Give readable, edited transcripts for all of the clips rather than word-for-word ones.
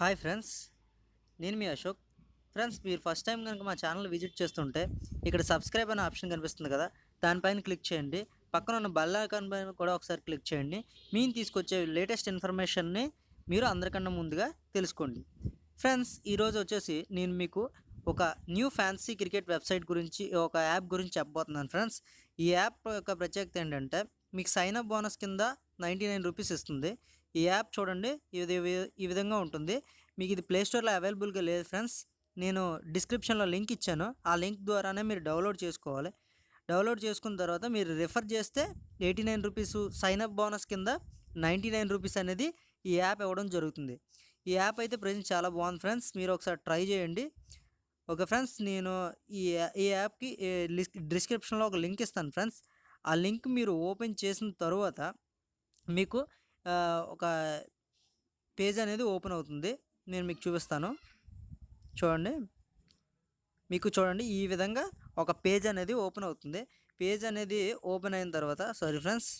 Hi friends, నేను మీ Ashok. Friends, మీరు first time కనుక మా ఛానల్ విజిట్ చేస్తుంటే ఇక్కడ సబ్స్క్రైబ్ అనే ఆప్షన్ కనిపిస్తుంది కదా, దానిపైన క్లిక్ చేయండి. పక్కన ఉన్న బెల్ ఐకాన్ పైన కూడా ఒకసారి క్లిక్ చేయండి. మేము తీసుకొచ్చే లేటెస్ట్ ఇన్ఫర్మేషన్ని మీరు అందరికన్నా ముందుగా తెలుసుకోండి. ఫ్రెండ్స్, ఈరోజు వచ్చేసి నేను మీకు ఒక న్యూ ఫ్యాన్సీ క్రికెట్ వెబ్సైట్ గురించి, ఒక యాప్ గురించి చెప్పబోతున్నాను. ఫ్రెండ్స్, ఈ యాప్ యొక్క ప్రత్యేకత ఏంటంటే మీకు సైన్ అప్ బోనస్ కింద 99 రూపీస్ ఇస్తుంది. ఈ యాప్ చూడండి, ఈ విధంగా ఉంటుంది. మీకు ఇది ప్లే స్టోర్లో అవైలబుల్గా లేదు ఫ్రెండ్స్. నేను డిస్క్రిప్షన్లో లింక్ ఇచ్చాను. ఆ లింక్ ద్వారానే మీరు డౌన్లోడ్ చేసుకోవాలి. డౌన్లోడ్ చేసుకున్న తర్వాత మీరు రిఫర్ చేస్తే 89 రూపీస్ సైన్ అప్ బోనస్ కింద 99 రూపీస్ అనేది ఈ యాప్ ఇవ్వడం జరుగుతుంది. ఈ యాప్ అయితే ప్రజెంట్ చాలా బాగుంది ఫ్రెండ్స్, మీరు ఒకసారి ట్రై చేయండి. ఓకే ఫ్రెండ్స్, నేను ఈ యాప్కి డిస్క్రిప్షన్లో ఒక లింక్ ఇస్తాను ఫ్రెండ్స్. ఆ లింక్ మీరు ఓపెన్ చేసిన తర్వాత మీకు ఒక పేజ్ అనేది ఓపెన్ అవుతుంది. నేను మీకు చూపిస్తాను. చూడండి, మీకు చూడండి ఈ విధంగా ఒక పేజ్ అనేది ఓపెన్ అవుతుంది. పేజ్ అనేది ఓపెన్ అయిన తర్వాత సారీ ఫ్రెండ్స్,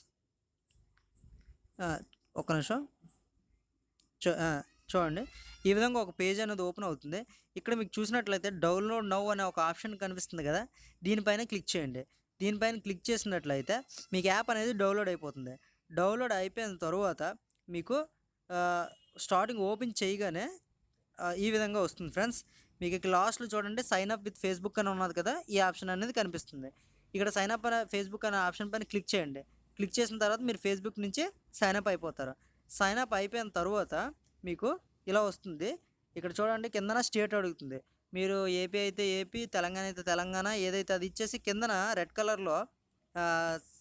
ఒక్క నిమిషం. చూడండి, ఈ విధంగా ఒక పేజ్ అనేది ఓపెన్ అవుతుంది. ఇక్కడ మీకు చూసినట్లయితే డౌన్లోడ్ నౌ అనే ఒక ఆప్షన్ కనిపిస్తుంది కదా, దీనిపైన క్లిక్ చేయండి. దీనిపైన క్లిక్ చేసినట్లయితే మీకు యాప్ అనేది డౌన్లోడ్ అయిపోతుంది. డౌన్లోడ్ అయిపోయిన తర్వాత మీకు స్టార్టింగ్ ఓపెన్ చేయగానే ఈ విధంగా వస్తుంది ఫ్రెండ్స్. మీకు ఇక్కడ లాస్ట్లో చూడండి సైన్ అప్ విత్ ఫేస్బుక్ అని ఉన్నది కదా, ఈ ఆప్షన్ అనేది కనిపిస్తుంది. ఇక్కడ సైన్ అప్ అనే ఫేస్బుక్ అనే ఆప్షన్ పైన క్లిక్ చేయండి. క్లిక్ చేసిన తర్వాత మీరు ఫేస్బుక్ నుంచి సైన్ అప్ అయిపోతారు. సైన్ అప్ అయిపోయిన తర్వాత మీకు ఇలా వస్తుంది. ఇక్కడ చూడండి కిందన స్టేట్ అడుగుతుంది. మీరు ఏపీ అయితే ఏపీ, తెలంగాణ అయితే తెలంగాణ, ఏదైతే అది ఇచ్చేసి కిందన రెడ్ కలర్లో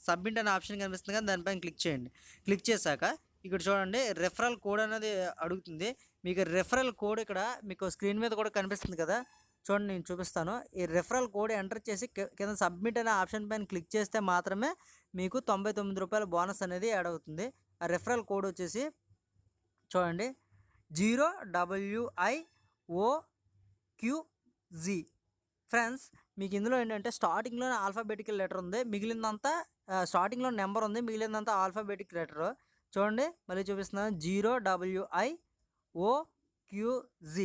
సబ్మిట్ అనే ఆప్షన్ కనిపిస్తుంది కదా, దానిపైన క్లిక్ చేయండి. క్లిక్ చేశాక ఇక్కడ చూడండి రెఫరల్ కోడ్ అనేది అడుగుతుంది. మీకు రెఫరల్ కోడ్ ఇక్కడ మీకు స్క్రీన్ మీద కూడా కనిపిస్తుంది కదా, చూడండి నేను చూపిస్తాను. ఈ రెఫరల్ కోడ్ ఎంటర్ చేసి కింద సబ్మిట్ అనే ఆప్షన్ పైన క్లిక్ చేస్తే మాత్రమే మీకు 99 రూపాయల బోనస్ అనేది యాడ్ అవుతుంది. ఆ రెఫరల్ కోడ్ వచ్చేసి చూడండి 0WIOQZ. ఫ్రెండ్స్, మీకు ఇందులో ఏంటంటే స్టార్టింగ్లో ఆల్ఫాబెటికల్ లెటర్ ఉంది, మిగిలిందంతా స్టార్టింగ్లో నెంబర్ ఉంది, మిగిలిందంతా ఆల్ఫాబెటిక్ లెటర్. చూడండి మళ్ళీ చూపిస్తున్నాను, 0WIOQZ.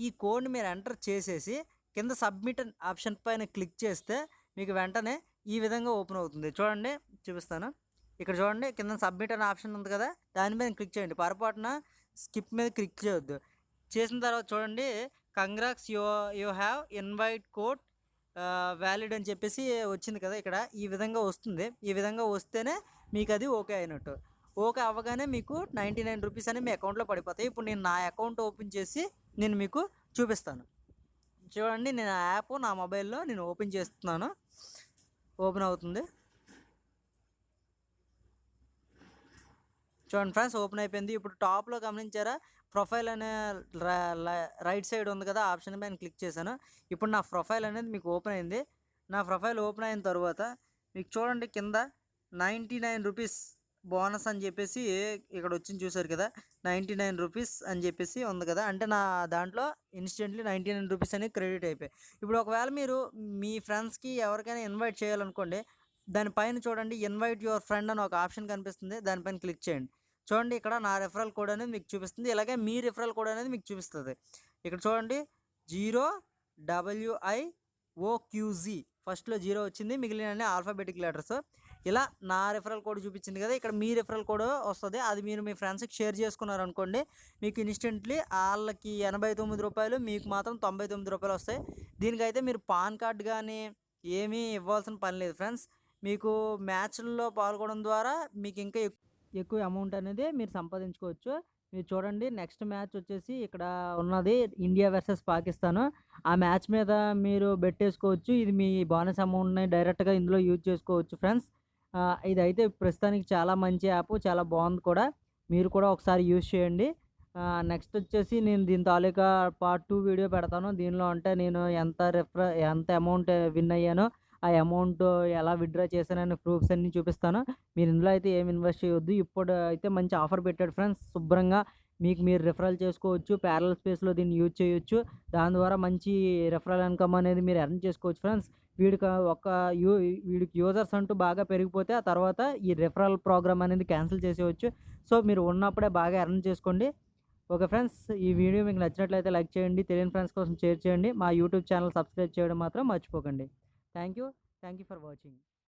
ఈ కోడ్ని మీరు ఎంటర్ చేసేసి కింద సబ్మిట్ ఆప్షన్ పైన క్లిక్ చేస్తే మీకు వెంటనే ఈ విధంగా ఓపెన్ అవుతుంది. చూడండి చూపిస్తాను. ఇక్కడ చూడండి కింద సబ్మిట్ అనే ఆప్షన్ ఉంది కదా, దాని మీద క్లిక్ చేయండి. పొరపాటున స్కిప్ మీద క్లిక్ చేయొద్దు. చేసిన తర్వాత చూడండి congrats you have invite code valid అని చెప్పేసి వచ్చింది కదా, ఇక్కడ ఈ విధంగా వస్తుంది. ఈ విధంగా వస్తేనే మీకు అది ఓకే అయినట్టు. ఓకే అవ్వగానే మీకు 99 రూపీస్ అని మీ అకౌంట్లో పడిపోతాయి. ఇప్పుడు నేను నా అకౌంట్ ఓపెన్ చేసి నేను మీకు చూపిస్తాను. చూడండి, నేను ఆ యాప్ నా మొబైల్లో నేను ఓపెన్ చేస్తున్నాను. ఓపెన్ అవుతుంది. చూడండి ఫ్రెండ్స్, ఓపెన్ అయిపోయింది. ఇప్పుడు టాప్లో గమనించారా, ప్రొఫైల్ అనే రైట్ సైడ్ ఉంది కదా, ఆప్షన్ పైన క్లిక్ చేశాను. ఇప్పుడు నా ప్రొఫైల్ అనేది మీకు ఓపెన్ అయింది. నా ప్రొఫైల్ ఓపెన్ అయిన తర్వాత మీకు చూడండి కింద 99 రూపీస్ బోనస్ అని చెప్పేసి ఇక్కడ వచ్చింది చూసారు కదా, 99 రూపీస్ అని చెప్పేసి ఉంది కదా, అంటే నా దాంట్లో ఇన్స్టెంట్లీ 99 రూపీస్ అనేది క్రెడిట్ అయిపోయాయి. ఇప్పుడు ఒకవేళ మీరు మీ ఫ్రెండ్స్కి ఎవరికైనా ఇన్వైట్ చేయాలనుకోండి, దానిపైన చూడండి ఇన్వైట్ యువర్ ఫ్రెండ్ అని ఒక ఆప్షన్ కనిపిస్తుంది, దానిపైన క్లిక్ చేయండి. చూడండి ఇక్కడ నా రెఫరల్ కోడ్ అనేది మీకు చూపిస్తుంది, ఇలాగే మీ రెఫరల్ కోడ్ అనేది మీకు చూపిస్తుంది. ఇక్కడ చూడండి 0WIOQZ, ఫస్ట్లో 0 వచ్చింది, మిగిలిన ఆల్ఫాబెటిక్ లెటర్స్. ఇలా నా రెఫరల్ కోడ్ చూపించింది కదా, ఇక్కడ మీ రెఫరల్ కోడ్ వస్తుంది. అది మీరు మీ ఫ్రెండ్స్కి షేర్ చేసుకున్నారనుకోండి, మీకు ఇన్స్టెంట్లీ వాళ్ళకి 89 రూపాయలు, మీకు మాత్రం 99 రూపాయలు వస్తాయి. దీనికైతే మీరు పాన్ కార్డ్ కానీ ఏమీ ఇవ్వాల్సిన పని లేదు ఫ్రెండ్స్. మీకు మ్యాచ్ల్లో పాల్గొనడం ద్వారా మీకు ఇంకా ఎక్కువ అమౌంట్ అనేది మీరు సంపాదించుకోవచ్చు. మీరు చూడండి నెక్స్ట్ మ్యాచ్ వచ్చేసి ఇక్కడ ఉన్నది ఇండియా వర్సెస్ పాకిస్తాన్. ఆ మ్యాచ్ మీద మీరు బెట్టేసుకోవచ్చు. ఇది మీ బోనస్ అమౌంట్ని డైరెక్ట్గా ఇందులో యూజ్ చేసుకోవచ్చు ఫ్రెండ్స్. ఇదైతే ప్రస్తుతానికి చాలా మంచి యాప్, చాలా బాగుంది కూడా. మీరు కూడా ఒకసారి యూజ్ చేయండి. నెక్స్ట్ వచ్చేసి నేను దీని తాలూకా పార్ట్ 2 వీడియో పెడతాను. దీనిలో అంటే నేను ఎంత అమౌంట్ విన్ అయ్యానో, ఆ అమౌంట్ ఎలా విత్డ్రా చేశానని ప్రూఫ్స్ అన్నీ చూపిస్తాను. మీరు ఇందులో అయితే ఏమి ఇన్వెస్ట్ చేయొద్దు. ఇప్పుడు అయితే మంచి ఆఫర్ పెట్టాడు ఫ్రెండ్స్. శుభ్రంగా మీకు మీరు రిఫరల్ చేసుకోవచ్చు, ప్యారలల్ స్పేస్లో దీన్ని యూజ్ చేయొచ్చు. దాని ద్వారా మంచి రిఫరల్ ఇన్కమ్ అనేది మీరు ఎర్న్ చేసుకోవచ్చు ఫ్రెండ్స్. వీడికి యూజర్స్ అంటూ బాగా పెరిగిపోతే ఆ తర్వాత ఈ రిఫరల్ ప్రోగ్రామ్ అనేది క్యాన్సిల్ చేసేయచ్చు. సో మీరు ఉన్నప్పుడే బాగా ఎర్న్ చేసుకోండి. ఓకే ఫ్రెండ్స్, ఈ వీడియో మీకు నచ్చినట్లయితే లైక్ చేయండి, తెలియని ఫ్రెండ్స్ కోసం షేర్ చేయండి, మా యూట్యూబ్ ఛానల్ సబ్స్క్రైబ్ చేయడం మాత్రం మర్చిపోకండి. Thank you for watching.